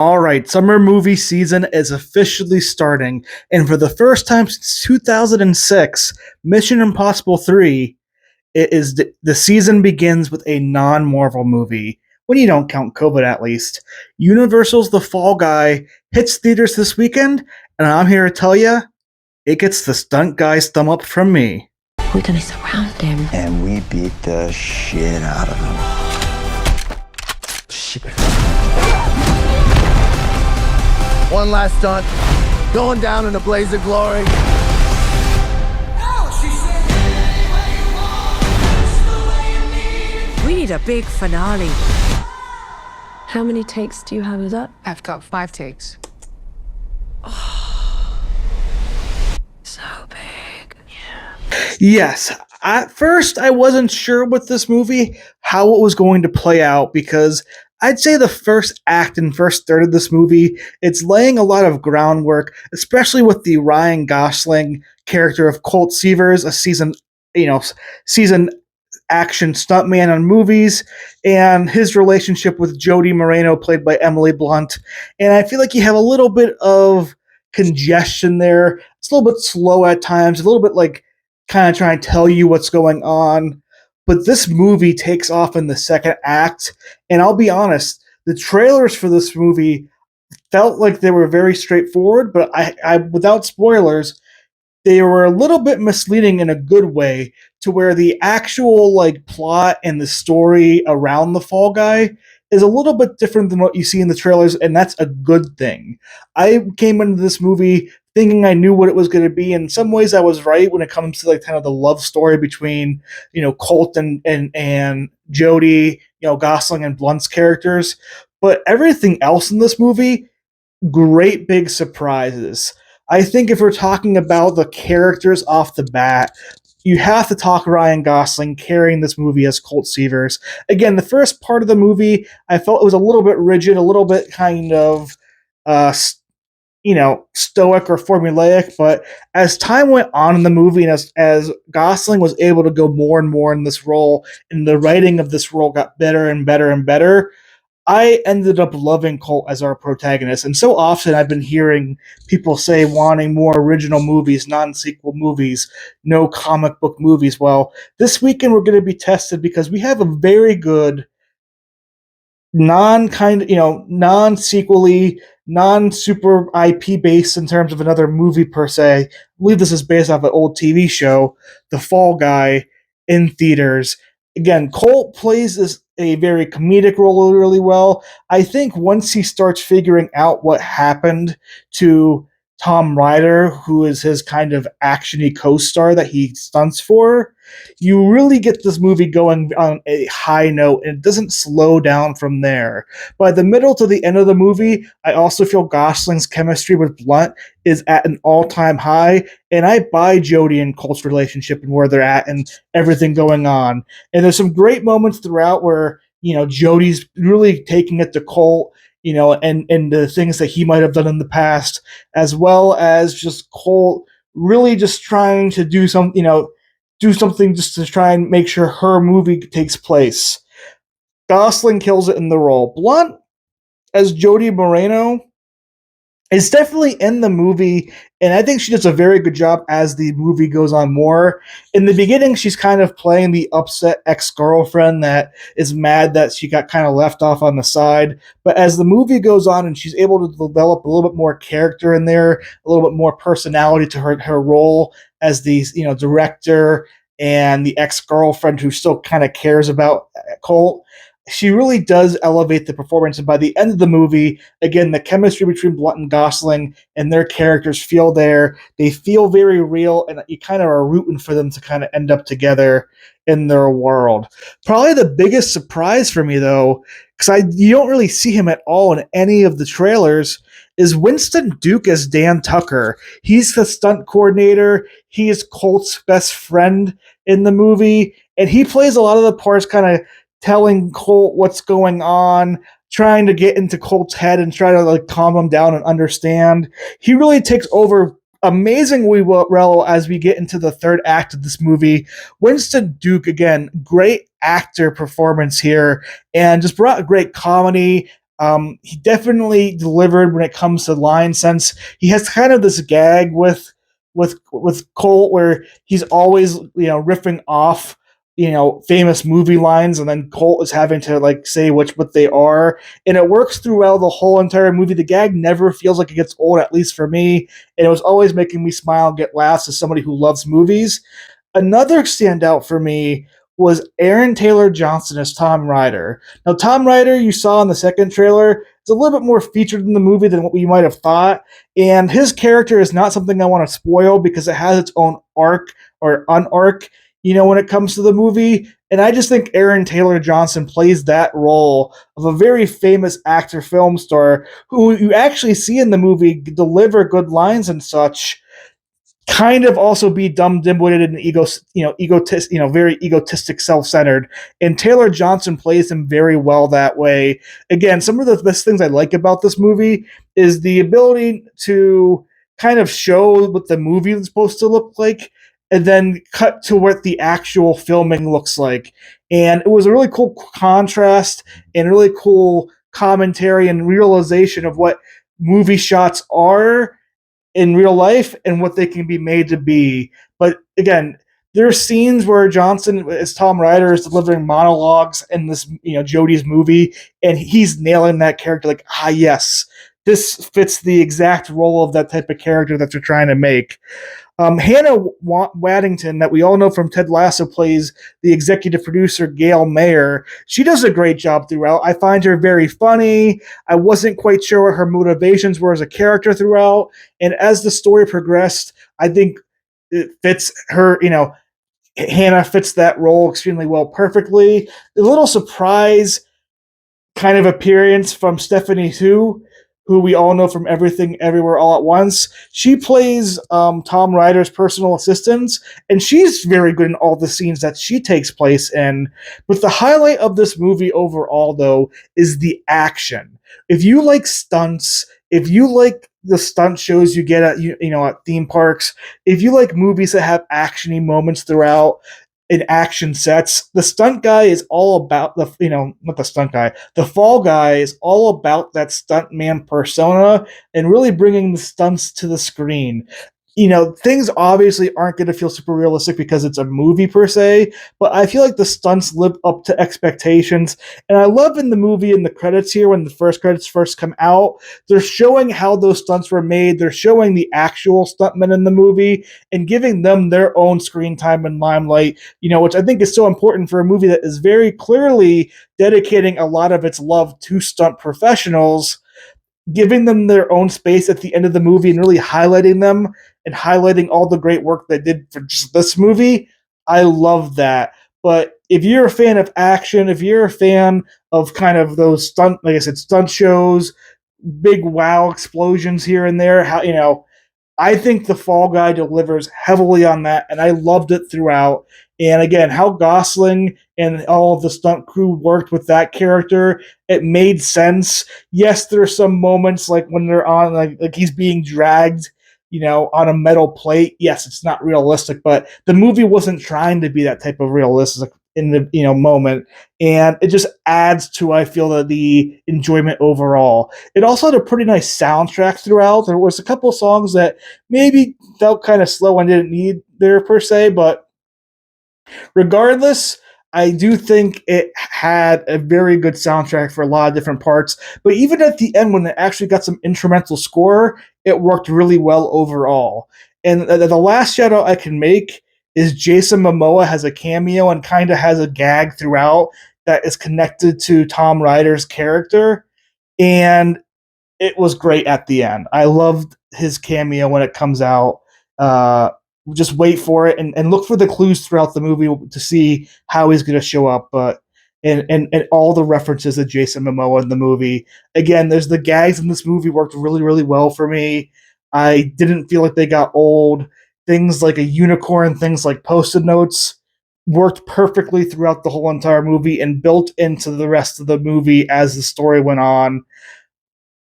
All right, summer movie season is officially starting, and for the first time since 2006, Mission Impossible 3, the season begins with a non-Marvel movie. When you don't count COVID, at least. Universal's The Fall Guy hits theaters this weekend, and I'm here to tell you, it gets the stunt guy's thumb up from me. We're gonna surround him. And we beat the shit out of him. Shit. One last stunt. Going down in a blaze of glory. We need a big finale. How many takes do you have of that? I've got 5 takes. So big. Yes. At first, I wasn't sure with this movie how it was going to play out because I'd say the first act and first third of this movie, it's laying a lot of groundwork, especially with the Ryan Gosling character of Colt Seavers, a season action stuntman on movies, and his relationship with Jodie Moreno, played by Emily Blunt. And I feel like you have a little bit of congestion there. It's a little bit slow at times, a little bit like kind of trying to tell you what's going on. But this movie takes off in the second act, and I'll be honest, the trailers for this movie felt like they were very straightforward, but I without spoilers, they were a little bit misleading in a good way to where the actual like plot and the story around the Fall Guy is a little bit different than what you see in the trailers, and that's a good thing. I came into this movie thinking I knew what it was going to be. In some ways, I was right when it comes to like kind of the love story between Colt and Jodie, Gosling and Blunt's characters. But everything else in this movie, great big surprises. I think if we're talking about the characters off the bat, you have to talk Ryan Gosling carrying this movie as Colt Seavers. Again, the first part of the movie, I felt it was a little bit rigid, a little bit kind of, stoic or formulaic. But as time went on in the movie, and as Gosling was able to go more and more in this role, and the writing of this role got better and better and better, I ended up loving Colt as our protagonist. And so often I've been hearing people say wanting more original movies, non-sequel movies, no comic book movies. Well, this weekend we're going to be tested because we have a very good non-sequely, non-super IP based in terms of another movie per se. I believe this is based off an old TV show, The Fall Guy, in theaters. Again, Colt plays a very comedic role really well. I think once he starts figuring out what happened to Tom Ryder, who is his kind of actiony co-star that he stunts for, you really get this movie going on a high note, and it doesn't slow down from there. By the middle to the end of the movie, I also feel Gosling's chemistry with Blunt is at an all-time high, and I buy Jodie and Colt's relationship and where they're at and everything going on. And there's some great moments throughout where, Jodie's really taking it to Colt, and the things that he might have done in the past, as well as just Colt really just trying to do something just to try and make sure her movie takes place. Gosling kills it in the role. Blunt, as Jodie Moreno, is definitely in the movie, and I think she does a very good job as the movie goes on more. In the beginning, she's kind of playing the upset ex-girlfriend that is mad that she got kind of left off on the side. But as the movie goes on and she's able to develop a little bit more character in there, a little bit more personality to her role as the director and the ex-girlfriend who still kind of cares about Colt, she really does elevate the performance. And by the end of the movie, again, the chemistry between Blunt and Gosling and their characters feel there. They feel very real, and you kind of are rooting for them to kind of end up together in their world. Probably the biggest surprise for me, though, because you don't really see him at all in any of the trailers, is Winston Duke as Dan Tucker. He's the stunt coordinator. He is Colt's best friend in the movie, and he plays a lot of the parts kind of telling Colt what's going on, trying to get into Colt's head and try to like calm him down and understand. He really takes over amazingly well as we get into the third act of this movie. Winston Duke, again, great actor performance here, and just brought a great comedy, He definitely delivered when it comes to line sense. He has kind of this gag with Colt where he's always riffing off famous movie lines, and then Colt is having to like say what they are, and it works throughout the whole entire movie. The gag never feels like it gets old, at least for me, and it was always making me smile and get laughs as somebody who loves movies. Another standout for me was Aaron Taylor Johnson as Tom Ryder. Now, Tom Ryder, you saw in the second trailer, is a little bit more featured in the movie than what we might have thought, and his character is not something I want to spoil because it has its own arc or unarc, when it comes to the movie. And I just think Aaron Taylor Johnson plays that role of a very famous actor film star who you actually see in the movie deliver good lines and such, kind of also be dumb, dim-witted, and very egotistic, self-centered. And Taylor Johnson plays him very well that way. Again, some of the best things I like about this movie is the ability to kind of show what the movie is supposed to look like, and then cut to what the actual filming looks like. And it was a really cool contrast and really cool commentary and realization of what movie shots are in real life and what they can be made to be. But again, there are scenes where Johnson, as Tom Ryder, is delivering monologues in this, Jodie's movie, and he's nailing that character. Like, yes, this fits the exact role of that type of character that they're trying to make. Hannah Waddington, that we all know from Ted Lasso, plays the executive producer Gail Mayer. She does a great job throughout. I find her very funny. I wasn't quite sure what her motivations were as a character throughout, and as the story progressed, I think it fits her. Hannah fits that role extremely well, perfectly. A little surprise kind of appearance from Stephanie who we all know from Everything Everywhere All at Once. She plays Tom Ryder's personal assistant, and she's very good in all the scenes that she takes place in. But the highlight of this movie overall, though, is the action. If you like stunts, if you like the stunt shows you get at at theme parks, if you like movies that have actiony moments throughout, in action sets. The stunt guy is all about not the stunt guy. The Fall Guy is all about that stuntman persona and really bringing the stunts to the screen. Things obviously aren't going to feel super realistic because it's a movie per se, but I feel like the stunts live up to expectations. And I love in the movie, in the credits here, when the first credits first come out, they're showing how those stunts were made. They're showing the actual stuntmen in the movie and giving them their own screen time and limelight, which I think is so important for a movie that is very clearly dedicating a lot of its love to stunt professionals, giving them their own space at the end of the movie and really highlighting them and highlighting all the great work they did for just this movie. I love that. But if you're a fan of action, if you're a fan of kind of those stunt shows, big wow explosions here and there, I think The Fall Guy delivers heavily on that, and I loved it throughout. And again, how Gosling and all of the stunt crew worked with that character, it made sense. Yes, there are some moments like when they're on, like he's being dragged, on a metal plate. Yes, it's not realistic, but the movie wasn't trying to be that type of realistic in the moment, and it just adds to, I feel, the enjoyment overall. It also had a pretty nice soundtrack throughout. There was a couple songs that maybe felt kind of slow and didn't need there per se, but regardless, I do think it had a very good soundtrack for a lot of different parts. But even at the end, when it actually got some instrumental score, it worked really well overall. And the last shout out I can make is Jason Momoa has a cameo and kind of has a gag throughout that is connected to Tom Ryder's character. And it was great at the end. I loved his cameo when it comes out. Just wait for it and look for the clues throughout the movie to see how he's going to show up. But and all the references to Jason Momoa in the movie. Again, there's the gags in this movie worked really, really well for me. I didn't feel like they got old. Things like a unicorn, things like Post-it notes worked perfectly throughout the whole entire movie and built into the rest of the movie as the story went on.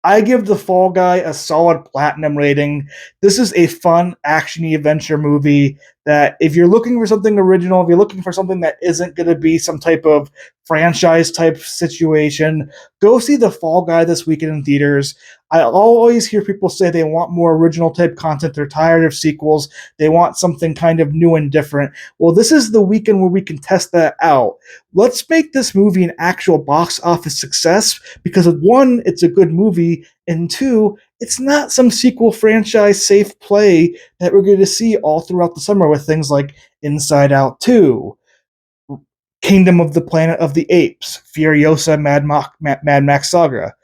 I give The Fall Guy a solid platinum rating. This is a fun, actiony adventure movie that if you're looking for something original, if you're looking for something that isn't going to be some type of franchise type situation, go see The Fall Guy this weekend in theaters. I always hear people say they want more original type content. They're tired of sequels. They want something kind of new and different. Well, this is the weekend where we can test that out. Let's make this movie an actual box office success because, one, it's a good movie, and two, it's not some sequel franchise safe play that we're going to see all throughout the summer with things like Inside Out 2, Kingdom of the Planet of the Apes, Furiosa Mad Max Saga,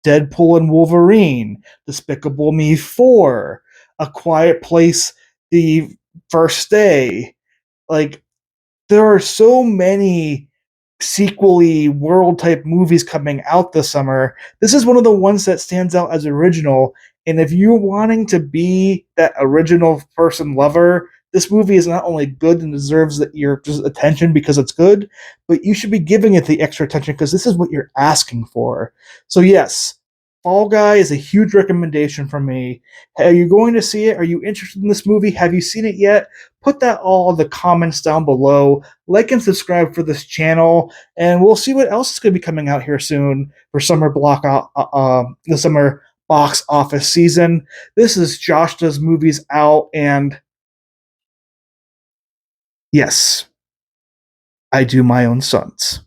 Deadpool and Wolverine, Despicable Me 4, A Quiet Place, The First Day. Like, there are so many sequely world type movies coming out this summer. This is one of the ones that stands out as original. And if you're wanting to be that original person lover, this movie is not only good and deserves your just attention because it's good, but you should be giving it the extra attention because this is what you're asking for. So yes, Fall Guy is a huge recommendation from me. Are you going to see it? Are you interested in this movie? Have you seen it yet? Put that all in the comments down below. Like and subscribe for this channel, and we'll see what else is going to be coming out here soon for the summer box office season. This is Josh Does Movies Out, and yes, I do my own stunts.